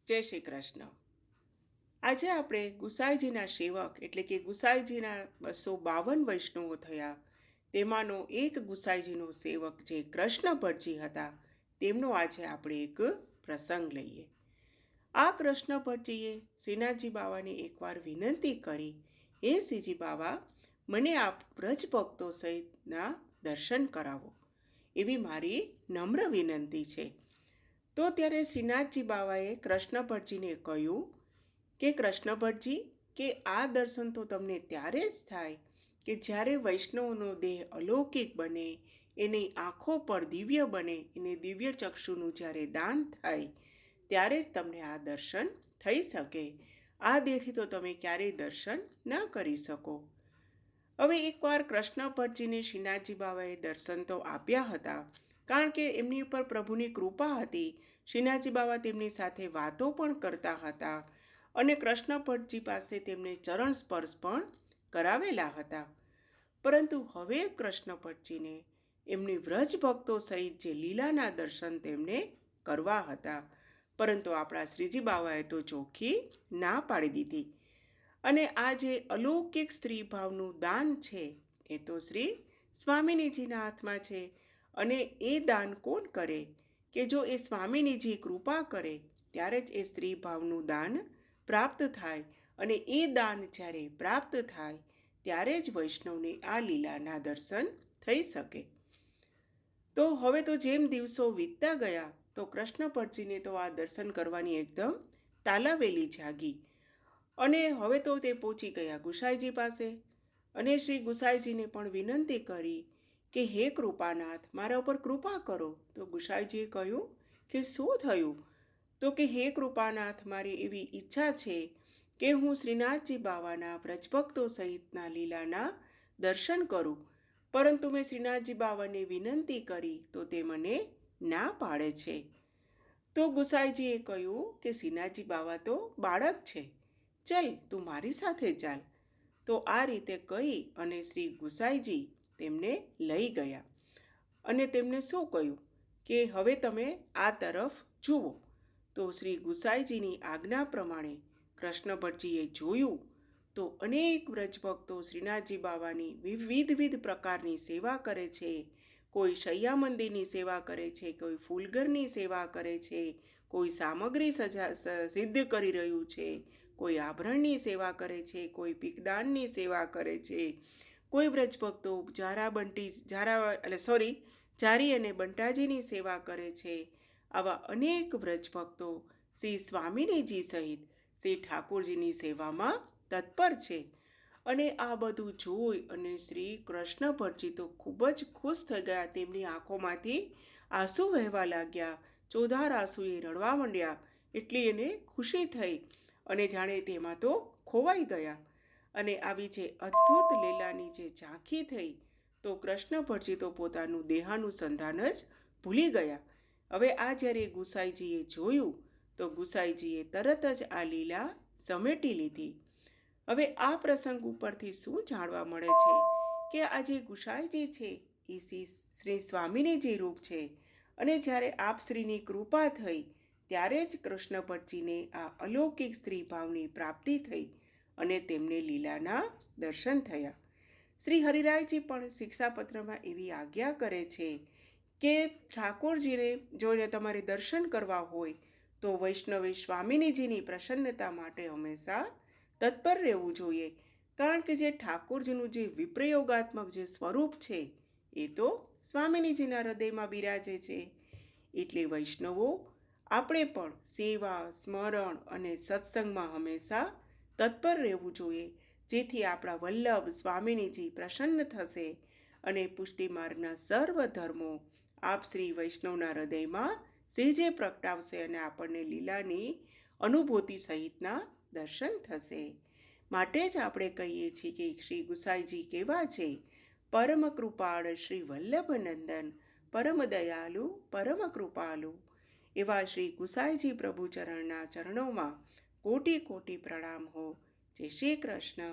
જય શ્રી કૃષ્ણ. આજે આપણે ગુસાઈજીના સેવક એટલે કે ગુસાઈજીના 252 વૈષ્ણવો થયા. તેમાંનો એક ગુસાઈજીનો સેવક જે કૃષ્ણ ભટ્ટજી હતા, તેમનો આજે આપણે એક પ્રસંગ લઈએ. આ કૃષ્ણ ભટ્ટજીએ શ્રીનાથજી બાવાને એકવાર વિનંતી કરી, હે શ્રીજી બાવા, મને આપ વ્રજ ભક્તો સહિતના દર્શન કરાવો, એવી મારી નમ્ર વિનંતી છે. તો ત્યારે શ્રીનાથજી બાવાએ કૃષ્ણ ભટ્ટજીને કહ્યું કે કૃષ્ણ ભટ્ટજી, કે આ દર્શન તો તમને ત્યારે જ થાય કે જ્યારે વૈષ્ણવનો દેહ અલૌકિક બને, એની આંખો પર દિવ્ય બને, એને દિવ્ય ચક્ષુનું જ્યારે દાન થાય, ત્યારે જ તમને આ દર્શન થઈ શકે. આ દેહથી તો તમે ક્યારેય દર્શન ન કરી શકો. હવે એકવાર કૃષ્ણ ભટ્ટજીને શ્રીનાથજી બાવાએ દર્શન તો આપ્યા હતા, કારણ કે એમની ઉપર પ્રભુની કૃપા હતી. શ્રીનાથજી બાવા તેમની સાથે વાતો પણ કરતા હતા અને કૃષ્ણ ભટ્ટજી પાસે તેમને ચરણ સ્પર્શ પણ કરાવેલા હતા. પરંતુ હવે કૃષ્ણ ભટ્ટજીને એમની વ્રજ ભક્તો સહિત જે લીલાના દર્શન તેમને કરવા હતા, પરંતુ આપણા શ્રીજી બાવાએ તો ચોખ્ખી ના પાડી દીધી. અને આ જે અલૌકિક સ્ત્રી ભાવનું દાન છે, એ તો શ્રી સ્વામિનીજીના હાથમાં છે. અને એ દાન કોણ કરે કે જો એ સ્વામિનીજી કૃપા કરે, ત્યારે જ એ સ્ત્રી ભાવનું દાન પ્રાપ્ત થાય. અને એ દાન જ્યારે પ્રાપ્ત થાય, ત્યારે જ વૈષ્ણવને આ લીલાના દર્શન થઈ શકે. તો હવે તો જેમ દિવસો વીતતા ગયા, તો કૃષ્ણ ભટ્ટજીને તો આ દર્શન કરવાની એકદમ તાલાવેલી જાગી. અને હવે તો તે પહોંચી ગયા ગુસાઈજી પાસે અને શ્રી ગુસાઈજીને પણ વિનંતી કરી કે હે કૃપાનાથ, મારા ઉપર કૃપા કરો. તો ગુસાઈજીએ કહ્યું કે શું થયું? તો કે હે કૃપાનાથ, મારી એવી ઈચ્છા છે કે હું શ્રીનાથજી બાવાના વ્રજભક્તો સહિતના લીલાના દર્શન કરું, પરંતુ મેં શ્રીનાથજી બાવાને વિનંતી કરી તો તે મને ના પાડે છે. તો ગુસાઈજીએ કહ્યું કે શ્રીનાથજી બાવા તો બાળક છે, ચલ તું મારી સાથે ચાલ. તો આ રીતે કહી અને શ્રી ગુસાઈજી તેમને લઈ ગયા અને તેમને શું કહ્યું કે હવે તમે આ તરફ જુઓ. તો શ્રી ગુસાઈજીની આજ્ઞા પ્રમાણે કૃષ્ણ ભટ્ટજીએ જોયું તો અનેક વ્રજભક્તો શ્રીનાથજી બાવાની વિવિધ પ્રકારની સેવા કરે છે. કોઈ શૈયા મંદિરની સેવા કરે છે, કોઈ ફૂલઘરની સેવા કરે છે, કોઈ સામગ્રી સિદ્ધ કરી રહ્યું છે, કોઈ આભરણની સેવા કરે છે, કોઈ પીકદાનની સેવા કરે છે, કોઈ વ્રજભક્તો જારી અને બંટાજીની સેવા કરે છે. આવા અનેક વ્રજભક્તો શ્રી સ્વામિનીજી સહિત શ્રી ઠાકોરજીની સેવામાં તત્પર છે. અને આ બધું જોઈ અને શ્રી કૃષ્ણ ભટ્ટજી તો ખૂબ જ ખુશ થઈ ગયા. તેમની આંખોમાંથી આંસુ વહેવા લાગ્યા, ચોધાર આંસુએ રડવા માંડ્યા. એટલી એને ખુશી થઈ અને જાણે તેમાં તો ખોવાઈ ગયા. અને આવી જે અદ્ભુત લીલાની જે ઝાંખી થઈ, તો કૃષ્ણ ભટ્ટજી તો પોતાનું દેહાનુસંધાન જ ભૂલી ગયા. હવે આ જ્યારે ગુસાઈજીએ જોયું, તો ગુસાઈજીએ તરત જ આ લીલા સમેટી લીધી. હવે આ પ્રસંગ ઉપરથી શું જાણવા મળે છે કે આ જે ગુસાઈજી છે એ શ્રી સ્વામિનીજી રૂપ છે. અને જ્યારે આપશ્રીની કૃપા થઈ, ત્યારે જ કૃષ્ણ ભટ્ટજીને આ અલૌકિક સ્ત્રી ભાવની પ્રાપ્તિ થઈ અને તેમને લીલાના દર્શન થયા. શ્રી હરિરાયજી પણ શિક્ષાપત્રમાં એવી આજ્ઞા કરે છે કે ઠાકોરજીને જોઈને તમારે દર્શન કરવા હોય તો વૈષ્ણવે સ્વામિનીજીની પ્રસન્નતા માટે હંમેશા તત્પર રહેવું જોઈએ. કારણ કે જે ઠાકોરજીનું જે વિપ્રયોગાત્મક જે સ્વરૂપ છે, એ તો સ્વામિનીજીના હૃદયમાં બિરાજે છે. એટલે વૈષ્ણવો આપણે પણ સેવા, સ્મરણ અને સત્સંગમાં હંમેશા તત્પર રહેવું જોઈએ, જેથી આપણા વલ્લભ સ્વામિનીજી પ્રસન્ન થશે અને પુષ્ટિ માર્ગના સર્વ ધર્મો આપ શ્રી વૈષ્ણવના હૃદયમાં સહેજે પ્રગટાવશે અને આપણને લીલાની અનુભૂતિ સહિતના દર્શન થશે. માટે જ આપણે કહીએ છીએ કે શ્રી ગુસાઈજી કેવા છે? પરમ કૃપાળ શ્રી વલ્લભનંદન, પરમ દયાલુ, પરમ કૃપાલુ. એવા શ્રી ગુસાઈજી પ્રભુ ચરણના ચરણોમાં કોટી કોટી પ્રણામ હો. જય શ્રી કૃષ્ણ.